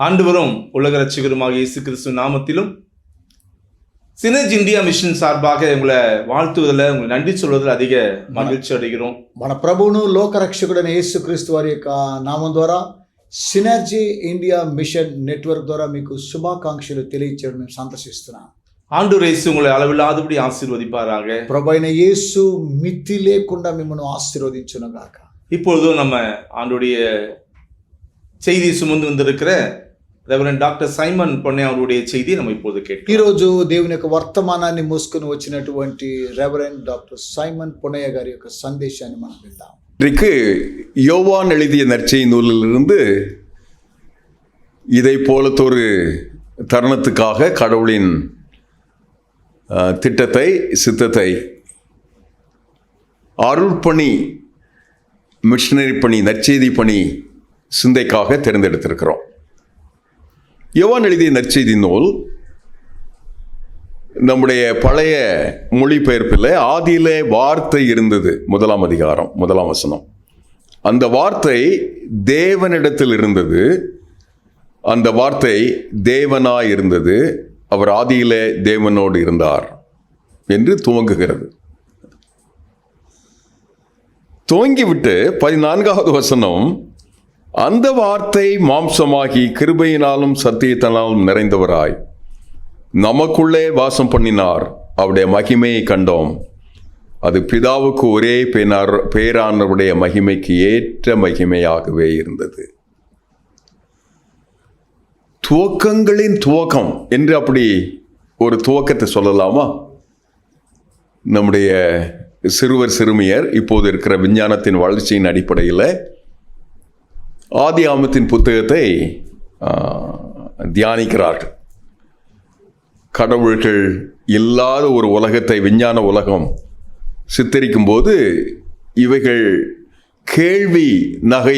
ஆண்டவரும் உலக ரட்சகருமாக இயேசு கிறிஸ்து நாமத்திலும் சினர்ஜி இந்தியா மிஷன் சார்பாக உங்களை வாழ்த்துவதில் உங்களை நன்றி சொல்வதில் அதிக మగిழ்చి అడిగిరోం. మన ప్రభువును లోక రక్షకుడైన యేసుక్రీస్తు వారి యొక్క నామం ద్వారా సినర్జీ ఇండియా మిషన్ నెట్వర్క్ ద్వారా మీకు శుభాకాంక్షలు తెలియజేయడం మేము సంతోషిస్తున్నాం. ஆண்டவர் இயேசு உங்களை அளவில்லாதபடி ஆசீர்வதிப்பாராக. ప్రభు అయిన యేసు మితి లేకుండా మిమ్మల్ని ఆశీర్వదించును గాక. இப்பொழுதும் நம்ம ஆண்டவருடைய செய்தி சுமந்து வந்திருக்கிற ரெவரண்ட் டாக்టర్ సైమన్ పొన్నే அவருடைய செய்தி நம்ம இப்போது கேட்கிறோம். ఈరోజు దేవుని యొక్క వర్తమానాన్ని మోసుకొని వచ్చినటువంటి రెవరెండ్ డాక్టర్ సైమన్ పొన్నయ్య గారి యొక్క సందేశాన్ని మనం విందాం. இன்றைக்கு யோவான் எழுதிய நற்செய்தி நூலிலிருந்து இதை போலத்தொரு தருணத்துக்காக கடவுளின் திட்டத்தை சித்தத்தை அருள்பணி மிஷனரி பணி நற்செய்தி பணி சிந்தைக்காக தேர்ந்தெடுத்திருக்கிறோம். யோவான் எழுதிய நற்செய்தி நூல் நம்முடைய பழைய மொழிபெயர்ப்பில் ஆதியிலே வார்த்தை இருந்தது, 1ஆம் அதிகாரம் 1ஆம் வசனம். அந்த வார்த்தை தேவனிடத்தில் இருந்தது, அந்த வார்த்தை தேவனாய் இருந்தது, அவர் ஆதியிலே தேவனோடு இருந்தார் என்று துவங்குகிறது. துவங்கிவிட்டு 14வது வசனம், அந்த வார்த்தை மாம்சமாகி கிருபையினாலும் சத்தியத்தினாலும் நிறைந்தவராய் நமக்குள்ளே வாசம் பண்ணினார், அவருடைய மகிமையை கண்டோம், அது பிதாவுக்கு ஒரே பேரானவருடைய மகிமைக்கு ஏற்ற மகிமையாகவே இருந்தது. துவக்கங்களின் துவக்கம் என்று அப்படி ஒரு துவக்கத்தை சொல்லலாமா? நம்முடைய சிறுவர் சிறுமியர் இப்போது இருக்கிற விஞ்ஞானத்தின் வளர்ச்சியின் அடிப்படையில் ஆதியாகமத்தின் புத்தகத்தை தியானிக்கிறார்கள். கடவுள்கள் இல்லாத ஒரு உலகத்தை விஞ்ஞான உலகம் சித்தரிக்கும் போது இவைகள் கேள்வி நகை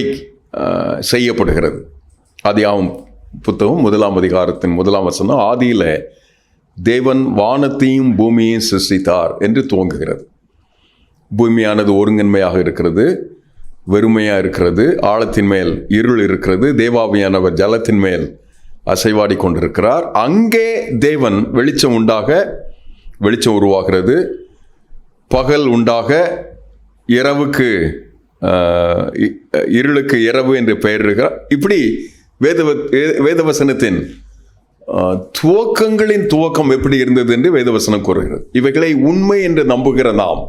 செய்யப்படுகிறது. ஆதியாகமம் புத்தகம் 1ஆம் அதிகாரத்தின் 1ஆம் வசனம், ஆதியில தேவன் வானத்தையும் பூமியையும் சிருஷ்டித்தார் என்று துவங்குகிறது. பூமியானது ஒருங்கன்மையாக இருக்கிறது, வெறுமையாக இருக்கிறது, ஆழத்தின் மேல் இருள் இருக்கிறது, தேவாவியானவர் ஜலத்தின் மேல் அசைவாடி கொண்டிருக்கிறார். அங்கே தேவன் வெளிச்சம் உண்டாக வெளிச்சம் உருவாகிறது, பகல் உண்டாக இரவுக்கு இருளுக்கு இரவு என்று பெயரிடுகிறார். இப்படி வேதவசனத்தின் துவக்கங்களின் துவக்கம் எப்படி இருந்தது என்று வேதவசனம் கூறுகிறது. இவைகளை உண்மை என்று நம்புகிற நாம்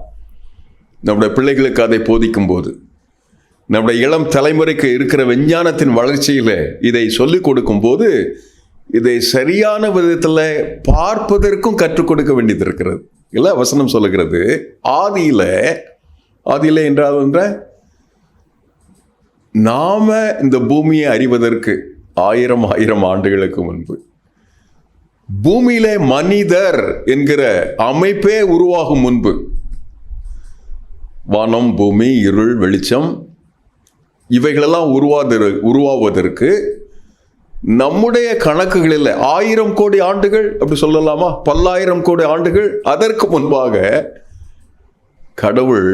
நம்முடைய பிள்ளைகளுக்கு அதை போதிக்கும் போது, நம்முடைய இளம் தலைமுறைக்கு இருக்கிற விஞ்ஞானத்தின் வளர்ச்சியில் இதை சொல்லிக் கொடுக்கும் போது, இதை சரியான விதத்தில் பார்ப்பதற்கும் கற்றுக் கொடுக்க வேண்டியது இருக்கிறது. இல்லை, வசனம் சொல்லுகிறது ஆதியில என்றால் நாம இந்த பூமியை அறிவதற்கு 1000 ஆண்டுகளுக்கு முன்பு பூமியிலே மனிதர் என்கிற அமைப்பே உருவாகும் முன்பு, வானம் பூமி இருள் வெளிச்சம் இவைகளெல்லாம் உருவாவதற்கு நம்முடைய கணக்குகளில் 1000 கோடி ஆண்டுகள் அப்படி சொல்லலாமா, 10,000 கோடி ஆண்டுகள் அதற்கு முன்பாக கடவுள்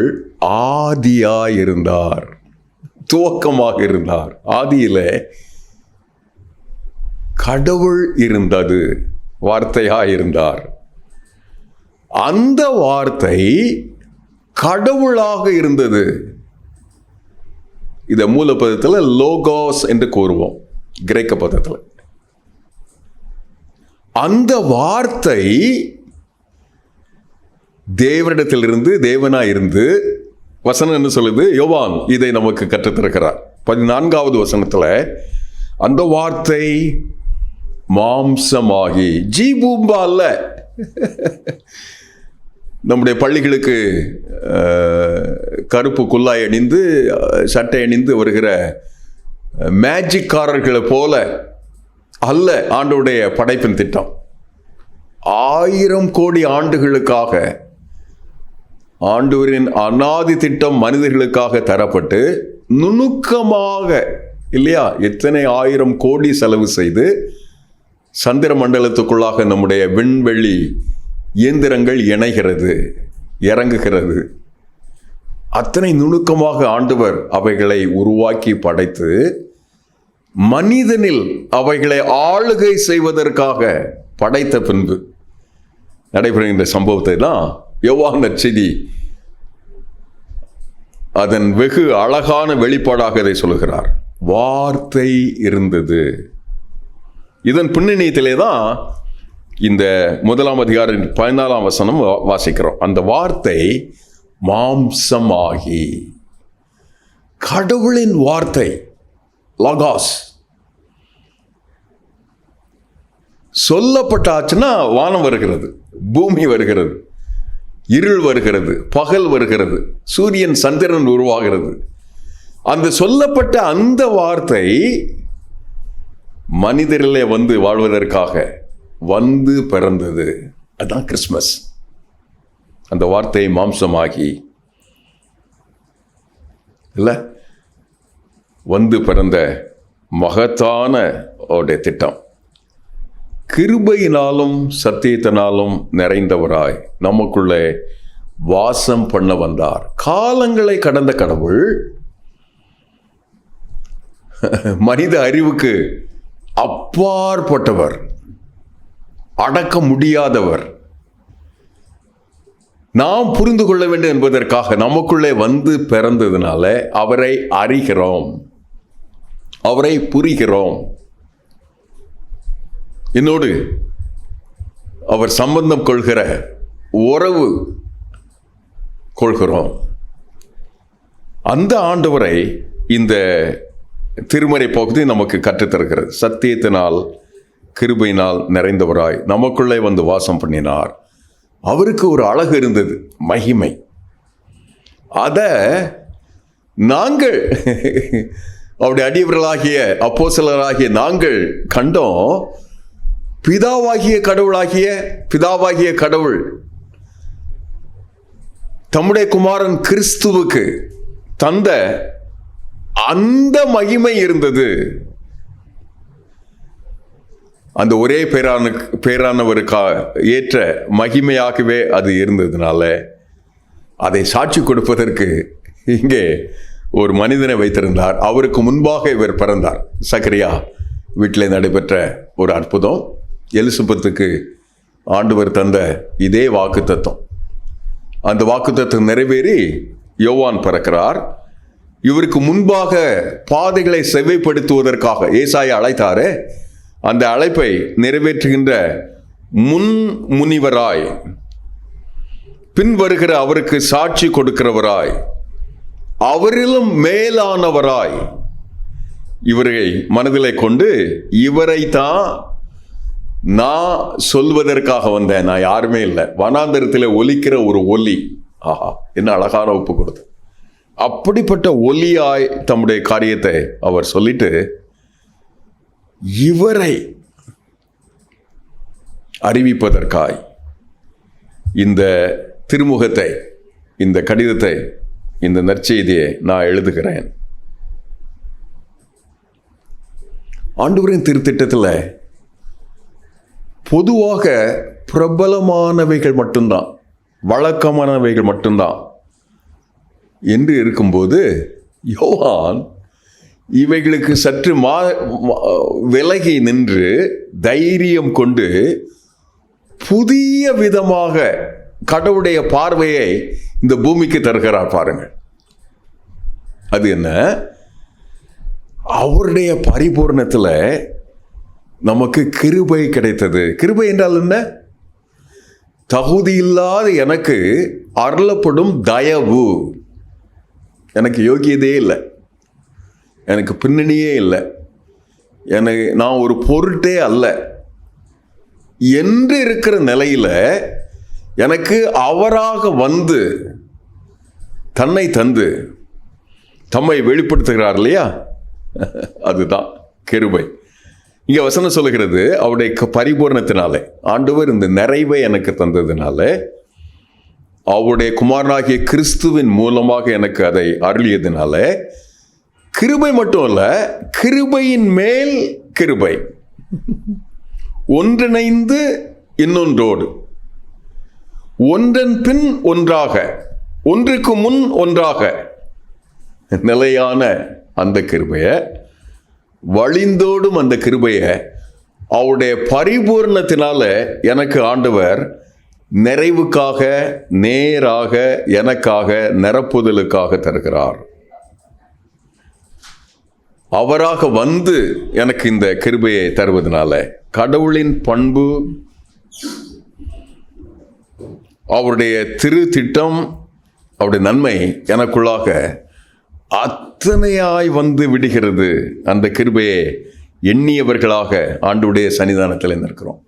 ஆதியாயிருந்தார், துவக்கமாக இருந்தார். ஆதியில கடவுள் இருந்தது, வார்த்தையாயிருந்தார். அந்த வார்த்தை கடவுளாக இருந்தது. இதை மூலப்பதத்தில் லோகோஸ் என்று கூறுவோம், கிரேக்க பதத்தில். அந்த வார்த்தை தேவனிடத்திலிருந்து தேவனாயிருந்து, வசனம் என்ன சொல்லுது? யோவான் இதை நமக்கு கற்றுத்திருக்கிறார். 14வது வசனத்தில், அந்த வார்த்தை மாம்சமாகி, ஜீபூம்பா அல்ல. நம்முடைய பள்ளிகளுக்கு கருப்பு குல்லாய் அணிந்து சட்டை அணிந்து வருகிற மேஜிக்காரர்களை போல அல்ல ஆண்டவருடைய படைப்பின் திட்டம். 1000 கோடி ஆண்டுகளுக்காக ஆண்டவரின் அநாதி திட்டம் மனிதர்களுக்காக தரப்பட்டு நுணுக்கமாக, இல்லையா, எத்தனை 1000 கோடி செலவு செய்து சந்திர மண்டலத்துக்குள்ளாக நம்முடைய விண்வெளி இயந்திரங்கள் இணைகிறது, இறங்குகிறது. அத்தனை நுணுக்கமாக ஆண்டவர் அவைகளை உருவாக்கி படைத்து மனிதனில் அவைகளை ஆளுகை செய்வதற்காக படைத்த பின்பு நடைபெறுகின்ற சம்பவத்தை தான் யோவான் நற்செய்தி அதன் வெகு அழகான வெளிப்பாடாக இதை சொல்லுகிறார். வார்த்தை இருந்தது. இதன் பின்னணியத்திலே தான் இந்த 1 அதிகாரம் 14 வசனம் வாசிக்கிறோம். அந்த வார்த்தை மாம்சமாகி, கடவுளின் வார்த்தை லகாஸ் சொல்லப்பட்டாச்சுன்னா வானம் வருகிறது, பூமி வருகிறது, இருள் வருகிறது, பகல் வருகிறது, சூரியன் சந்திரன் உருவாகிறது. அந்த சொல்லப்பட்ட அந்த வார்த்தை மனிதரிலே வந்து வாழ்வதற்காக வந்து பிறந்தது. அதுதான் கிறிஸ்மஸ். அந்த வார்த்தை மாம்சமாகி இல்ல வந்து பிறந்த மகத்தான அவருடைய திட்டம். கிருபையினாலும் சத்தியத்தினாலும் நிறைந்தவராய் நமக்குள்ளே வாசம் பண்ண வந்தார். காலங்களை கடந்த கடவுள் மனித அறிவுக்கு அப்பாற்பட்டவர், அடக்க முடியாதவர். நாம் புரிந்து கொள்ள வேண்டும் என்பதற்காக நமக்குள்ளே வந்து பிறந்ததுனால அவரை அறிகிறோம், அவரை புரிகிறோம். என்னோடு அவர் சம்பந்தம் கொள்கிற உறவு கொள்கிறோம். அந்த ஆண்டவரை இந்த திருமறை பகுதி நமக்கு கற்றுத்தருகிறது. சத்தியத்தினால் கிருபையினால் நிறைந்தவராய் நமக்குள்ளே வந்து வாசம் பண்ணினார். அவருக்கு ஒரு அழகு இருந்தது, மகிமை. அத நாங்கள் அவருடைய அடியவர்களாகிய அப்போஸ்தலராகிய நாங்கள் கண்டோம். பிதாவாகிய கடவுள் தம்முடைய குமாரன் கிறிஸ்துவுக்கு தந்த அந்த மகிமை இருந்தது. அந்த ஒரே பேரானவருக்கு ஏற்ற மகிமையாகவே அது இருந்ததுனால அதை சாட்சி கொடுப்பதற்கு இங்கே ஒரு மனிதனை வைத்திருந்தார். அவருக்கு முன்பாக இவர் பிறந்தார். சக்கரியா வீட்டில் நடைபெற்ற ஒரு அற்புதம். எலிசபெத்துக்கு ஆண்டவர் தந்த இதே வாக்குத்தத்தம், அந்த வாக்குத்தத்தம் நிறைவேறி யோவான் பிறக்கிறார். இவருக்கு முன்பாக பாதைகளை செவ்வைப்படுத்துவதற்காக ஏசாயா அழைத்தாரே, அந்த அழைப்பை நிறைவேற்றுகின்ற முனிவராய், பின் வருகிற அவருக்கு சாட்சி கொடுக்கிறவராய், அவரிலும் மேலானவராய் இவரை மனதிலே கொண்டு, இவரை தான் நான் சொல்வதற்காக வந்தேன், நான் யாருமே இல்லை, வனாந்தரத்தில் ஒலிக்கிற ஒரு ஒலி. ஆஹா, என்ன அழகான ஒப்பு கொடுத்து, அப்படிப்பட்ட ஒலியாய் தம்முடைய காரியத்தை அவர் சொல்லிட்டு இவரை அறிவிப்பதற்காய் இந்த திருமுகத்தை, இந்த கடிதத்தை, இந்த நற்செய்தியை நான் எழுதுகிறேன். ஆண்டவரின் திருத்திட்டத்தில் பொதுவாக பிரபலமானவைகள் மட்டும்தான், வழக்கமானவைகள் மட்டும்தான் என்று இருக்கும்போது யோவான் இவைகளுக்கு சற்று விலகி நின்று தைரியம் கொண்டு புதிய விதமாக கடவுளுடைய பார்வையை இந்த பூமிக்கு தருகிறார். பாருங்கள், அது என்ன? அவருடைய பரிபூர்ணத்தில் நமக்கு கிருபை கிடைத்தது. கிருபை என்றால் என்ன? தகுதியில்லாத எனக்கு அருளப்படும் தயவு. எனக்கு யோகியதே இல்லை, எனக்கு பின்னணியே இல்லை, நான் ஒரு பொருட்டே அல்ல என்று இருக்கிற நிலையில் எனக்கு அவராக வந்து தன்னை தந்து தம்மை வெளிப்படுத்துகிறார் இல்லையா? அதுதான் கிருபை. இங்கே வசனம் சொல்லுகிறது, அவருடைய பரிபூர்ணத்தினாலே, ஆண்டவர் இந்த நிறைவை எனக்கு தந்ததுனால, அவருடைய குமாரனாகிய கிறிஸ்துவின் மூலமாக எனக்கு அதை அருளியதுனால, கிருபை மட்டும் அல்ல, கிருபையின் மேல் கிருபை, ஒன்றிணைந்து இன்னொன்றோடு, ஒன்றன் பின் ஒன்றாக, ஒன்றுக்கு முன் ஒன்றாக நிலையான அந்த கிருபையை வழிந்தோடும் அந்த கிருபையை அவருடைய பரிபூர்ணத்தினால எனக்கு ஆண்டவர் நிறைவுக்காக, நேராக, எனக்காக, நிரப்புதலுக்காக தருகிறார். அவராக வந்து எனக்கு இந்த கிருபையை தருவதனால கடவுளின் பண்பு, அவருடைய திரு திட்டம், அவருடைய நன்மை எனக்குள்ளாக அத்தனையாய் வந்து விடுகிறது. அந்த கிருபையை எண்ணியவர்களாக ஆண்டவருடைய சன்னிதானத்தில் நிற்கிறோம்.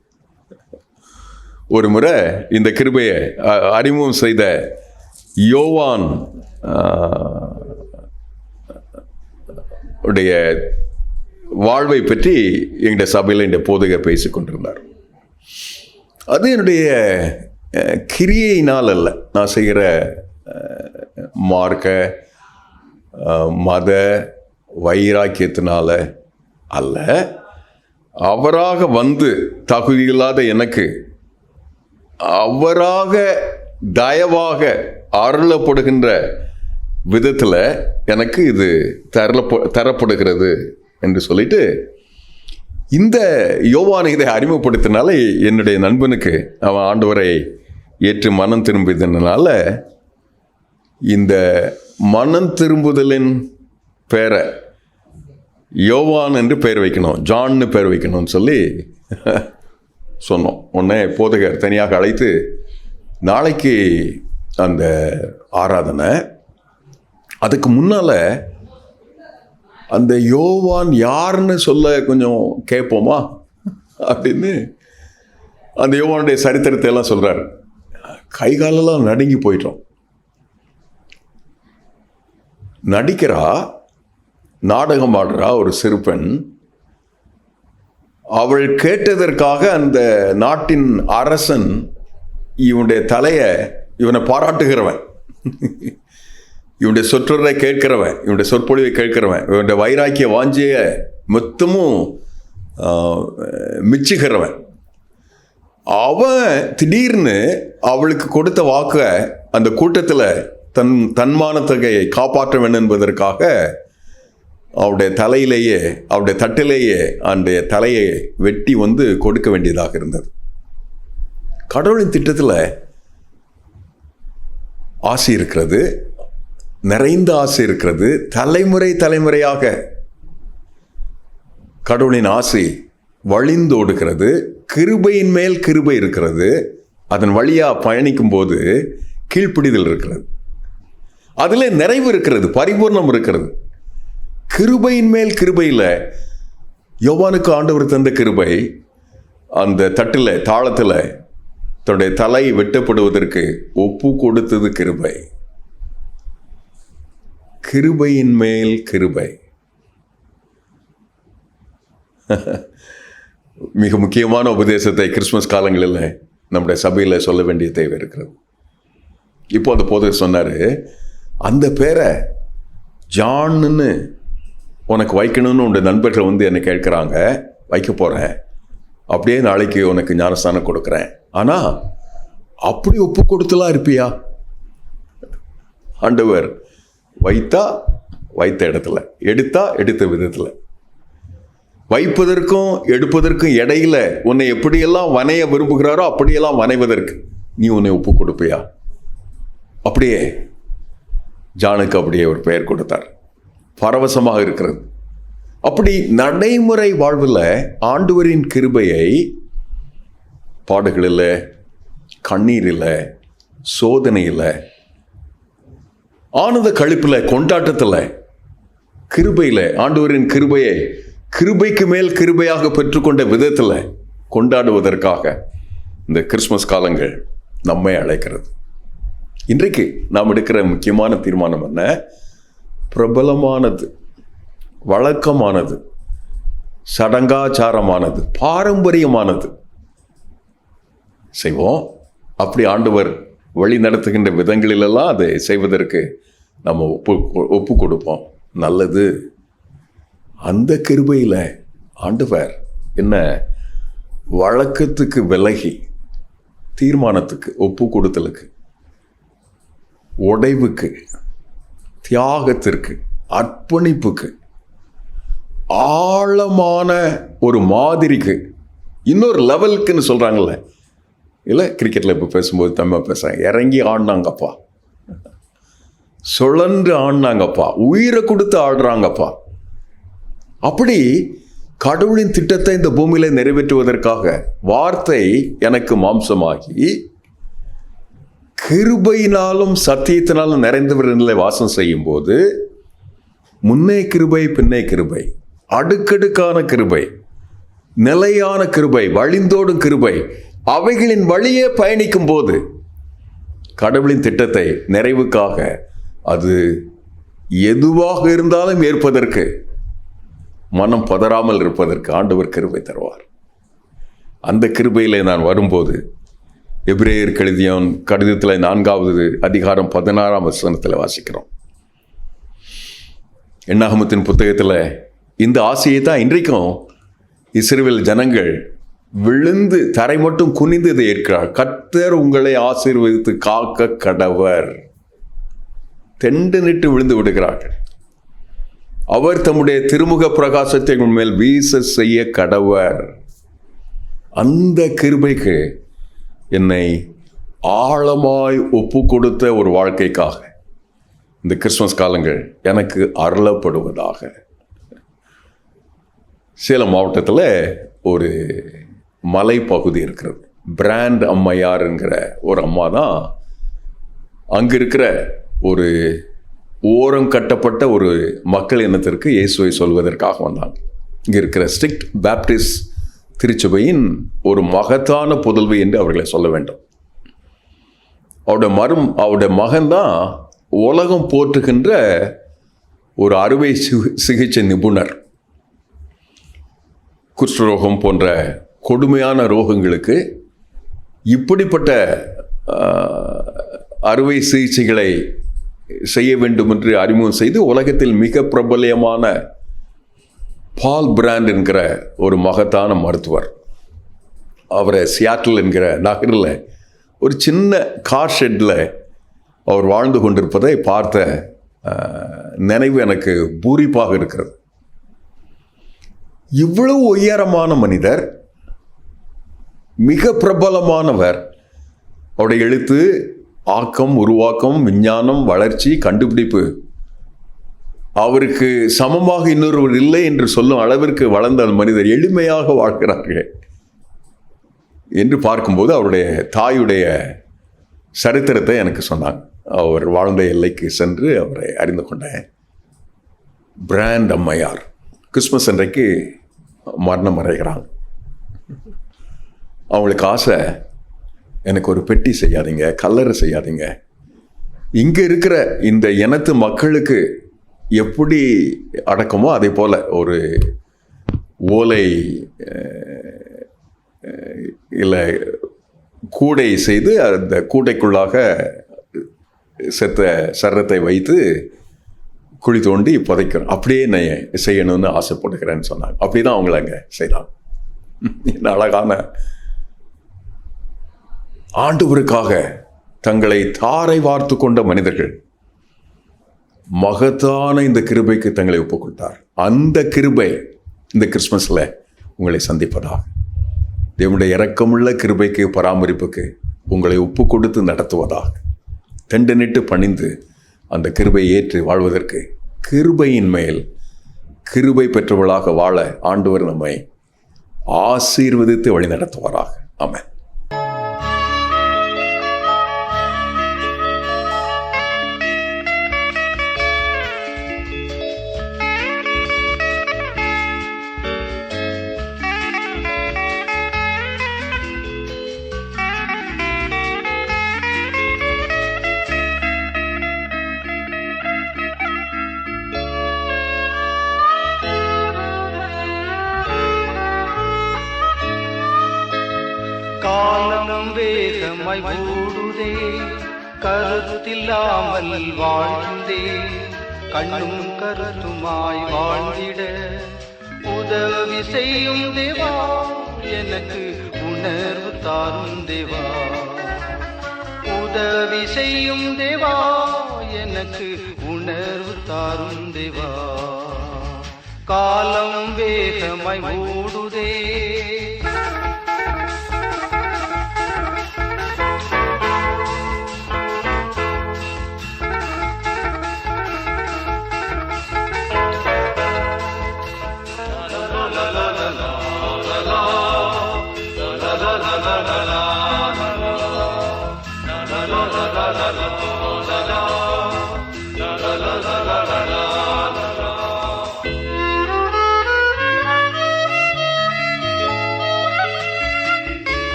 ஒரு முறை இந்த கிருபையை அறிமுகம் செய்த யோவான் உடைய வாழ்வை பற்றி எங்களுடைய சபையில் இந்த போதகர் பேசிக் கொண்டிருந்தார். அது என்னுடைய கிரியையினால் அல்ல, நான் செய்கிற மார்க்க மத வைராக்கியத்தினால அல்ல, அவராக வந்து தகுதியில்லாத எனக்கு அவராக தயவாக அருளப்படுகின்ற விதத்தில் எனக்கு இது தரப்படுகிறது என்று சொல்லிட்டு இந்த யோவானை இதை அறிமுகப்படுத்தினால என்னுடைய நண்பனுக்கு அவன் ஆண்டவரை ஏற்று மனம் திரும்பியதுனால இந்த மனம் திரும்புதலின் பேரை யோவான் என்று பெயர் வைக்கணும், ஜான்னு பெயர் வைக்கணும்னு சொல்லி சொன்னோம். உடனே போதகர் தனியாக அழைத்து, நாளைக்கு அந்த ஆராதனை, அதுக்கு முன்னால் அந்த யோவான் யாருன்னு சொல்ல கொஞ்சம் கேட்போமா அப்படின்னு அந்த யோவானுடைய சரித்திரத்தை எல்லாம் சொல்கிறார். கை காலெல்லாம் நடுங்கி போயிட்டோம். நடிக்கிறா, நாடகம் ஆடுறா ஒரு சிறு பெண். அவள் கேட்டதற்காக அந்த நாட்டின் அரசன் இவனுடைய தலையை, இவனை பாராட்டுகிறவன், இவனுடைய சொற்றொடரை கேட்கிறவன், இவனுடைய சொற்பொழிவை கேட்கிறவன், இவனுடைய வைராக்கிய வாஞ்சிய மொத்தமும் மிச்சுகிறவன். அவன் திடீர்னு அவளுக்கு கொடுத்த வாக்கை அந்த கூட்டத்தில் தன்மானத்தை காப்பாற்ற வேண்டும் என்பதற்காக அவருடைய தலையிலேயே, அவருடைய தட்டிலேயே அந்த தலையை வெட்டி வந்து கொடுக்க வேண்டியதாக இருந்தது. கடவுளின் திட்டத்தில் ஆசை இருக்கிறது, நிறைந்த ஆசை இருக்கிறது. தலைமுறையாக கடவுளின் ஆசை வழிந்தோடுகிறது. கிருபையின் மேல் கிருபை இருக்கிறது. அதன் வழியாக பயணிக்கும் போது கீழ்ப்பிடிதல் இருக்கிறது. அதில் நிறைவு இருக்கிறது, பரிபூர்ணம் இருக்கிறது. கிருபையின் மேல் கிருபையில் யோவானுக்கு ஆண்டவர் தந்த கிருபை அந்த தட்டில், தாளத்தில் தன்னுடைய தலை வெட்டப்படுவதற்கு ஒப்பு கொடுத்தது கிருபை. கிருபையின் மேல் கிருபை மிக முக்கியமான உபதேசத்தை கிறிஸ்துமஸ் காலங்களில் நம்முடைய சபையில் சொல்ல வேண்டிய தேவை இருக்கிறது. இப்போ அந்த போதகர் சொன்னார், அந்த பேரை ஜான்னு உனக்கு வைக்கணும்னு உன்னுடைய நண்பர்கள் வந்து என்னை கேட்குறாங்க, வைக்க போகிறேன், அப்படியே நாளைக்கு உனக்கு ஞானஸ்தானம் கொடுக்குறேன், ஆனால் அப்படி ஒப்பு கொடுத்துலாம் இருப்பியா? ஆண்டவர் வைத்தா வைத்த இடத்துல, எடுத்தா எடுத்த விதத்தில், வைப்பதற்கும் எடுப்பதற்கும் இடையில உன்னை எப்படியெல்லாம் வனைய விரும்புகிறாரோ அப்படியெல்லாம் வனைவதற்கு நீ உன்னை ஒப்பு கொடுப்பியா? அப்படியே ஜானுக்கு அப்படியே ஒரு பெயர் கொடுத்தார். பரவசமாக இருக்கிறது. அப்படி நடைமுறை வாழ்வில் ஆண்டவரின் கிருபையை பாடுகளில், கண்ணீரில், சோதனையில், ஆனந்த கழிப்பில், கொண்டாட்டத்தில், கிருபையில் ஆண்டவரின் கிருபையை கிருபைக்கு மேல் கிருபையாக பெற்றுக்கொண்ட விதத்தில் கொண்டாடுவதற்காக இந்த கிறிஸ்மஸ் காலங்கள் நம்மை அழைக்கிறது. இன்றைக்கு நாம் எடுக்கிற முக்கியமான தீர்மானம் என்ன? பிரபலமானது, வழக்கமானது, சடங்காச்சாரமானது, பாரம்பரியமானது செய்வோம். அப்படி ஆண்டவர் வழி நடத்துகின்ற விதங்களிலெல்லாம் அதை செய்வதற்கு நம்ம ஒப்பு கொடுப்போம். நல்லது. அந்த கிருபையில் ஆண்டவர் என்ன வழக்கத்துக்கு விலகி தீர்மானத்துக்கு, ஒப்பு கொடுத்தலுக்கு, உடைவுக்கு, தியாகத்திற்கு, அர்ப்பணிப்புக்கு ஆழமான ஒரு மாதிரிக்கு, இன்னொரு லெவலுக்குன்னு சொல்கிறாங்கல்ல, இல்லை கிரிக்கெட்டில் இப்போ பேசும்போது தமிழ் பேசுகிறாங்க, இறங்கி ஆடினாங்கப்பா, சுழன்று ஆடினாங்கப்பா, உயிரை கொடுத்து ஆடுறாங்கப்பா. அப்படி கடவுளின் திட்டத்தை இந்த பூமியில நிறைவேற்றுவதற்காக வார்த்தை எனக்கு மாம்சமாகி கிருபையினாலும் சத்தியத்தினாலும் நிறைந்தவர்களை வாசம் செய்யும் போது, முன்னே கிருபை பின்னே கிருபை, அடுக்கடுக்கான கிருபை, நிலையான கிருபை, வழிந்தோடும் கிருபை, அவைகளின் வழியே பயணிக்கும் போது கடவுளின் திட்டத்தை நிறைவுக்காக அது எதுவாக இருந்தாலும் ஏற்பதற்கு, மனம் பதறாமல் இருப்பதற்கு ஆண்டவர் கிருபை தருவார். அந்த கிருபையிலே நான் வரும்போது எபிரேயருக்கு எழுதிய கடிதத்தில் 4வது அதிகாரம் 16ஆம் வசனத்தில் வாசிக்கிறோம். என்னாகமத்தின் புத்தகத்தில் இந்த ஆசையை தான் இன்றைக்கும் இஸ்ரவேல் ஜனங்கள் விழுந்து தரை மட்டும் குனிந்து இதை ஏற்கிறார். கர்த்தர் உங்களை ஆசீர்வதித்து காக்க கடவர், தெண்டு நிட்டு விழுந்து விடுகிறார்கள். அவர் தம்முடைய திருமுக பிரகாசத்தை உண்மையில் வீச செய்ய கடவர். அந்த கிருபைக்கு என்னை ஆழமாய் ஒப்பு கொடுத்த ஒரு வாழ்க்கைக்காக இந்த கிறிஸ்துமஸ் காலங்கள் எனக்கு அருளப்படுவதாக. சேலம் மாவட்டத்தில் ஒரு மலைப்பகுதி இருக்கிறது. பிராண்ட் அம்மையாருங்கிற ஒரு அம்மா தான் அங்கே இருக்கிற ஒரு ஓரம் கட்டப்பட்ட ஒரு மக்கள் இனத்திற்கு இயேசுவை சொல்வதற்காக வந்தாங்க. இங்கே இருக்கிற ஸ்ட்ரிக்ட் பேப்டிஸ்ட் திருச்சபையின் ஒரு மகத்தான புதல்வி என்று அவர்களை சொல்ல வேண்டும். அவருடைய மகன்தான் உலகம் போற்றுகின்ற ஒரு அறுவை சிகிச்சை நிபுணர். குஷ்டரோகம் போன்ற கொடுமையான ரோகங்களுக்கு இப்படிப்பட்ட அறுவை சிகிச்சைகளை செய்ய வேண்டும் என்று அறிமுகம் செய்து உலகத்தில் மிக பிரபல்யமான பால் பிராண்ட் என்கிற ஒரு மகத்தான மருத்துவர், அவரை சியாட்டில் என்கிற நகரில் ஒரு சின்ன கார் ஷெட்டில் அவர் வாழ்ந்து கொண்டிருப்பதை பார்த்த நினைவு எனக்கு பூரிப்பாக இருக்கிறது. இவ்வளவு உயரமான மனிதர், மிக பிரபலமானவர், அவருடைய எழுத்து, ஆக்கம், உருவாக்கம், விஞ்ஞானம், வளர்ச்சி, கண்டுபிடிப்பு அவருக்கு சமமாக இன்னொருவர் இல்லை என்று சொல்லும் அளவிற்கு வளர்ந்த மனிதர் எளிமையாக வாழ்கிறார்கள் என்று பார்க்கும்போது அவருடைய தாயுடைய சரித்திரத்தை எனக்கு சொன்னாங்க. அவர் வாழ்ந்த எல்லைக்கு சென்று அவரை அறிந்து கொண்டேன். பிராண்ட் அம்மையார் கிறிஸ்மஸ் அன்றைக்கு மரணம் அடைகிறாங்க. அவங்களுக்கு ஆசை, எனக்கு ஒரு பெட்டி செய்யாதீங்க, கல்லறை செய்யாதீங்க, இங்கே இருக்கிற இந்த இனத்து மக்களுக்கு எப்படி அடக்கமோ அதே போல் ஒரு ஓலை இல்லை கூடை செய்து அந்த கூடைக்குள்ளாக செத்த சரத்தை வைத்து குழி தோண்டி புதைக்கிறோம், அப்படியே நான் செய்யணும்னு ஆசைப்படுகிறேன்னு சொன்னாங்க. அப்படி தான் அவங்கள அங்கே செய்தாங்க. என்ன அழகான ஆண்டவருக்காக தங்களை தாரை வார்த்து கொண்ட மனிதர்கள் மகத்தான இந்த கிருபைக்கு தங்களை ஒப்புக்கொண்டார். அந்த கிருபை இந்த கிறிஸ்மஸில் உங்களை சந்திப்பதாக, தேவனுடைய இரக்கமுள்ள கிருபைக்கு, பராமரிப்புக்கு உங்களை ஒப்பு கொடுத்து நடத்துவதாக, தெண்டு நிட்டு பணிந்து அந்த கிருபை ஏற்று வாழ்வதற்கு, கிருபையின் மேல் கிருபை பெற்றவளாக வாழ ஆண்டவர் நம்மை ஆசீர்வதித்து வழி நடத்துவாராக. ஆமென். காலம் வேகமாய் ஓடுதே, கருத்தில்லாமல் வாழ்ந்தே, கண்ணும் கருத்துமாய் வாழ்ந்திட உதவி செய்யும் தேவா, எனக்கு உணர்வு தாரும் தேவா, உதவி செய்யும் தேவா, எனக்கு உணர்வு தாரும் தேவா. காலம் வேகமாய் ஓடுதே.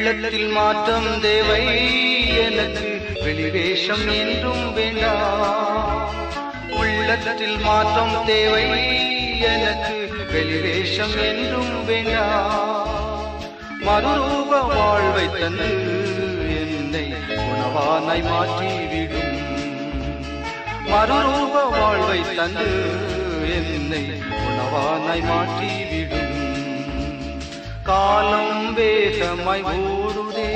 உள்ளத்தில் மாற்றம் தேவை எனக்கு, வெளிவேஷம் என்றும் வேண்டாம். உள்ளத்தில் மாற்றம் தேவை எனக்கு, வெளிவேஷம் என்றும் வேண்டாம். மறுரூப வாழ்வை தந்து என்னை உணவானாய் மாற்றிவிடும். மறுரூப வாழ்வை தந்து என்னை உணவானாய் மாற்றிவிடும். காலம் வேகமாய் ஓடுதே.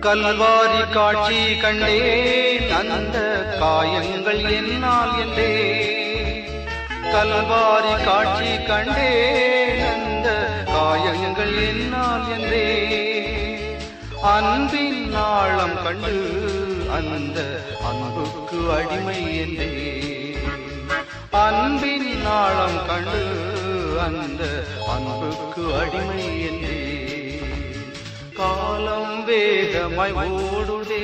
கல்வாரி காட்சி கண்டேன், அந்த காயங்கள் என்னால் என்றே. கல்வாரி காட்சி கண்டேன், அந்த காயங்கள் என்னால் என்றே. அன்பின் ஆழம் கண்டு அந்த அன்புக்கு அடிமை என்றே. அன்பின் ஆழம் கண்டு அந்த அன்புக்கு அடிமை என்றே. காலம் வேகமாய் ஓடுதே.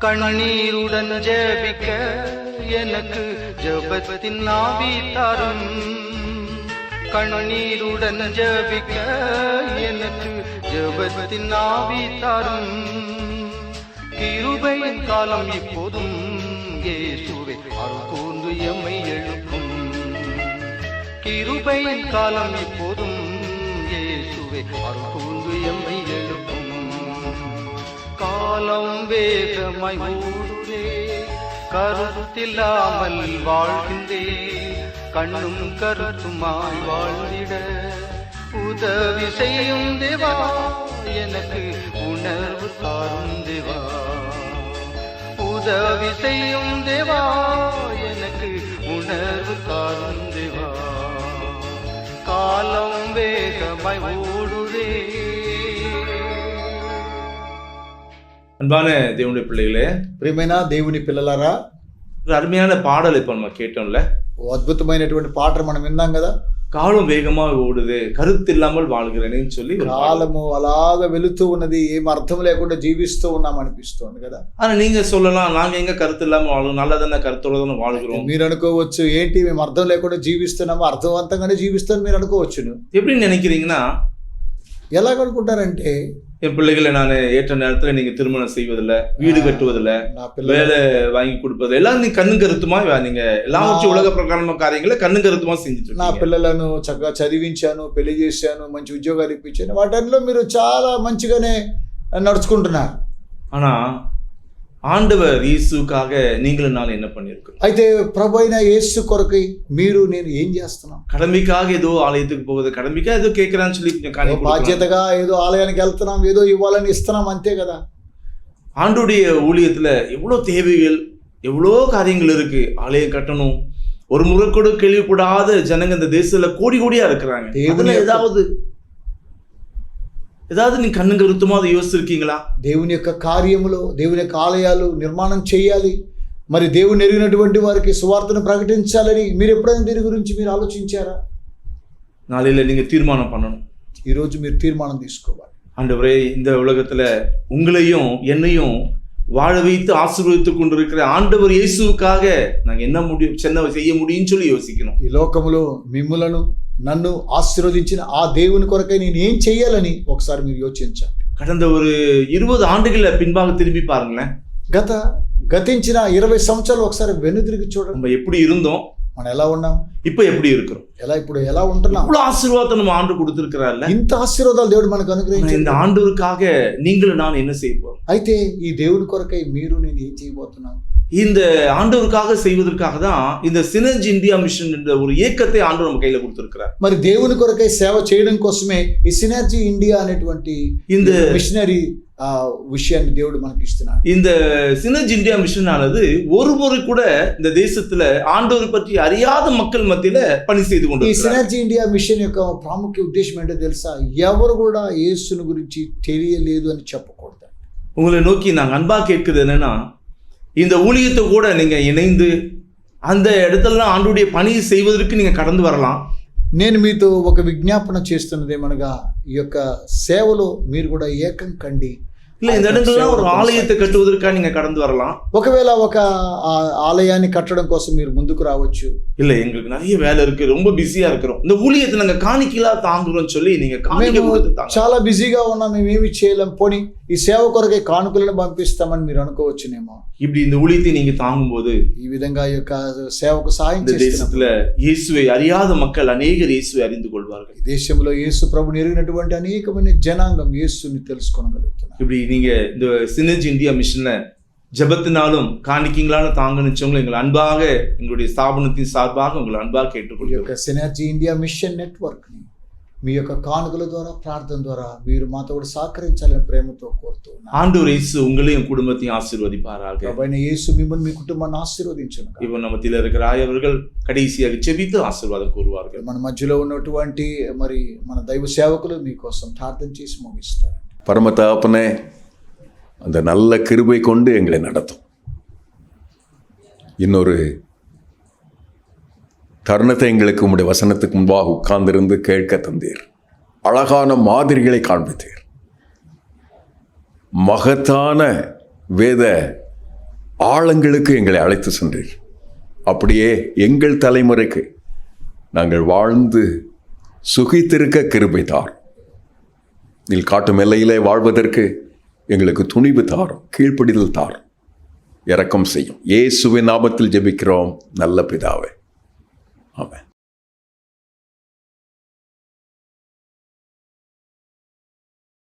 கண்ணீருடன் ஜெபிக்க எனக்கு ஜெபத்தின் ஆவி தரும். கண்ணீருடன் ஜெபிக்க எனக்கு ஜெபத்தின் ஆவி தரும். கிருபையின் காலம் இப்போதும் இயேசுவே அருள் கூர்ந்து எம்மை எழுப்பும். கிருபையின் காலம் இப்போதும் இயேசுவே அருள் கூர்ந்து எம்மை எழுப்பும். காலம் வேகமாய் ஓடுதே. கருத்தில்லாமல் வாழ்கின்றே, கண்ணும் கருத்துமாய் வாழ்ந்திட உதவி செய்யும் தேவா, எனக்கு உணர்வு தாரும் தேவா. உதவி செய்யும் தேவா, எனக்கு உணர்வு தாரும் தேவா. காலம் வேகமாய் ஓடுதே. அன்பான தேவனுடைய பிள்ளைகளே, ప్రియమైన దేవుని పిల్లలారా, ஒரு అరుமையான పాటలు இப்போ நம்ம கேட்டோம்ல. ఓ అద్భుతమైనటువంటి పాటలు మనం విన్నాం కదా. కాలం వేగமாக ఓடுது, కరుத்து ఇల్లాமல் வாழ்கிறேன்னு சொல்லி ஒரு பாடல். కాలము అలాగ వెళుతూ ఉన్నది, ఏం అర్థం లేకుండా జీవిస్తూ ఉన్నాం అనిపిస్తుంది కదా. ஆனா நீங்க சொல்லலாம், நாங்க எங்க கருத்து இல்லாம வாழும், நல்லதான కరుతోட தான வாழ்கிறோம். మీరు అనుకోవచ్చు, ఏంటి మేము అర్థం లేకుండా జీవిస్తున్నాము, అర్థవంతంగానే జీవిస్తాను మీరు అనుకోవచ్చును. எப்படி நினைக்கிறீங்கன்னா, ఎలాగనుకుంటారంటే என் பிள்ளைகளை நான் ஏற்ற நேரத்துல நீங்க திருமணம் செய்வதில்ல, வீடு கட்டுவதில்ல, நான் பிள்ளை வேலை வாங்கி கொடுப்பது எல்லாம் நீ கண்ணு கருத்துமா நீங்க எல்லாவற்றும் உலக பிரகாரமான காரியங்களை కన్ను కరుతుమా செஞ்சுட்டு నా இருக்கீங்க. పిల్లలను చక్కగా చదివించాను, పెళ్లి చేశాను, మంచి ఉద్యోగాలు ఇప్పించాను, వాటన్నిలో మీరు చాలా మంచిగానే నడుచుకుంటున్నారు. ஆனா ஆண்டவர் இயேசுக்காக நீங்களும் நான் என்ன பண்ணியிருக்கோம்? అయితే ప్రభు అయిన యేసు కొరకై మీరు నేను ఏం చేస్తున్నాం? கடமைக்காக ஏதோ ஆலயத்துக்கு போகுது, கடமைக்காக ஏதோ கேட்கறான்னு சொல்லி கொஞ்சம் காணி கொடுக்குறாங்க. బాధ్యతగా ఏదో ఆలయానికి వెళ్తున్నాం, ఏదో ఇవ్వాలని ఇస్తున్నాం, అంతే కదా. ஆண்டுடைய ஊழியத்துல எவ்வளவு தேவைகள், எவ்வளோ காரியங்கள் இருக்கு. ஆலயம் கட்டணும், ஒரு முறை கூட கேள்விப்படாத ஜனங்க இந்த தேசத்துல கோடி கோடியா இருக்கிறாங்க. தேவனே ஏதாவது நீ கண்ணு கருத்துமா அதை யோசிச்சிருக்கீங்களா? దేవుని యొక్క కార్యములో, దేవుని యొక్క ఆలయాలు నిర్మాణం చేయాలి, మరి దేవుని ఎరిగినటువంటి వారికి సువార్తను ప్రకటించాలని మీరు ఎప్పుడైనా దీని గురించి మీరు ఆలోచించారా? நாளையில நீங்க தீர்மானம் பண்ணணும். ఈరోజు మీరు తీర్మానం తీసుకోవాలి. ஆண்டவரே, இந்த உலகத்துல உங்களையும் என்னையும் வாழ வைத்து ஆசீர்வதித்து கொண்டிருக்கிற ஆண்டவர் இயேசுவுக்காக நாங்க என்ன செய்ய முடியும்னு சொல்லி யோசிக்கணும். ఈ లోకములో మిమ్ములను నన్ను ఆశీర్వదించిన ఆ దేవుని కొరకై నేను ఏం చేయాలని ఒకసారి మీరు యోచించాలి. கடந்த ஒரு 20 ஆண்டுகள பின்பாக திரும்பி பாருங்களேன். గతించిన 20 సంవత్సరాలు ఒకసారి వెనుదిరిగి చూడండి. நம்ம எப்படி இருந்தோம், మనం ఎలా ఉన్నాం, இப்ப எப்படி இருக்கிறோம், ఇప్పుడు ఎలా ఉంటున్నాం. இவ்வளவு ஆசீர்வாதத்தை நம்ம ஆண்டு கொடுத்திருக்கிறார்ல. ఇంత ఆశీర్వాదాలు దేవుడు మనకు అనుగ్రహించాడు. இந்த ஆண்டவருக்காக நீங்களும் நான் என்ன செய்ய போறோம்? అయితే ఈ దేవుని కొరకై మీరు నేను ఏం చేయబోతున్నాం? இந்த ஆண்டவருக்காக செய்வதற்காக தான் இந்த சினர்ஜி இந்தியா மிஷன் என்ற ஒரு இயக்கத்தை ஆண்டவர் நம்ம கையில கொடுத்திருக்கிறார். మరి దేవుని కొరకై సేవ చేయడం కోసమే ఈ సినర్జీ ఇండియా అనేటువంటి இந்த మిషనరీ விஷயாన్ని దేవుడు మనకి ఇస్తున్నాడు. இந்த சினர்ஜி இந்தியா மிஷன் ஆனது ஒரு முறை கூட இந்த தேசத்துல ஆண்டவர் பற்றி அறியாத மக்கள் மத்தியில பணி செய்து ఈ கொண்டிருக்கிறார். సినర్జీ ఇండియా మిషన్ యొక్క ప్రాముఖ్య ఉద్దేశం ఏంటో తెలుసా? ఎవరు కూడా యేసుని గురించి తెలియలేదు అని చెప్పకూడదు. உங்களை நோக்கி நாங்க அன்பா கேட்கிறது என்னன்னா, இந்த ஊழியத்தை கூட நீங்க இணைந்து அந்த இடத்துல ஆண்டுடைய பணியை செய்வதற்கு நீங்க கடந்து வரலாம். నేను మీతో ఒక విజ్ఞాపన చేస్తున్నదేమనగా, ఈ యొక్క సేవలో మీరు కూడా ఏకం కండి. இல்ல இந்த இடத்துல ஒரு ஆலயத்தை கட்டுவதற்காக நீங்க கடந்து வரலாம். ఒకవేళ ఒక ఆలయాన్ని కట్టడం కోసం మీరు ముందుకు రావచ్చు. இல்ல எங்களுக்கு நிறைய வேலை இருக்கு, ரொம்ப பிஸியா இருக்கிறோம், இந்த ஊழியத்தை நாங்க காணிக்கையா தாங்குறோம்னு சொல்லி நீங்க காணிக்கை கொடுத்து தாங்க. చాలా బిజీగా ఉన్నాం, మేము ఏమి చేయలేం, పోనీ ఈ సేవ కొరకై కానుకలను పంపిస్తామని మీరు అనుకోవచ్చునేమో. இப்படி இந்த ஊழியத்தை நீங்க தாங்கும்போது ఈ విధంగా ఈ యొక్క సేవకు సాయం இந்த చేస్తున్నప్పుడు தேசத்துல இயேசுவை அறியாத மக்கள் அநேகர் இயேசுவை அறிந்து கொள்வார்கள். ఈ దేశంలో యేసు ప్రభుని ఎరిగినటువంటి అనేకమైన జనాంగం యేసుని తెలుసుకోగలుగుతున్నారు. இப்படி நீங்க இந்த சினர்ஜி இந்தியா மிஷனை ஜெபத்தினாலும் காணிக்கைங்களாலும் தாங்க நினைச்சவங்களை எங்களை அன்பாக எங்களுடைய ஸ்தாபனத்தின் சார்பாக உங்களை அன்பாக ఈ கேட்டுக்கொள்கிறோம். యొక్క సినర్జీ ఇండియా మిషన్ నెట్వర్క్ ని మీ యొక్క కానుకల ద్వారా, ప్రార్థన ద్వారా మీరు మాతో కూడా సహకరించాలని ప్రేమతో కోరుతూ ఉన్నాను. ஆண்டவர் இயேசு உங்களையும் குடும்பத்தையும் ஆசீர்வதிப்பாராக. ప్రభువైన యేసు మిమ్మల్ని మీ కుటుంబాన్ని ఆశీర్వదించును. இப்போ நம்ம மத்தியில் இருக்கிற ஆயவர்கள் கடைசியாக செபித்து ஆசீர்வாதம் கூறுவார்கள். మన మధ్యలో ఉన్నటువంటి మరి మన దైవ సేవకులు మీకోసం ప్రార్థన చేసి ముగిస్తారు. பரம தகப்பனே, அந்த நல்ல கிருபை கொண்டு எங்களை நடத்தும். இன்னொரு தருணத்தை எங்களுக்கு உம்முடைய வசனத்துக்கு முன்பாக உட்கார்ந்திருந்து கேட்க தந்தீர். அழகான மாதிரிகளை காண்பித்தீர். மகத்தான வேத ஆழங்களுக்கு எங்களை அழைத்து சென்றீர். அப்படியே எங்கள் தலைமுறைக்கு நாங்கள் வாழ்ந்து சுகித்திருக்க கிருபை தார். நீர் காட்டும் எல்லையிலே வாழ்வதற்கு எங்களுக்கு துணிவு தாரும், கீழ்ப்படிதல் தாரும், இரக்கம் செய்யும். இயேசுவின் நாமத்தில் ஜெபிக்கிறோம் நல்ல பிதாவே, ஆமென்.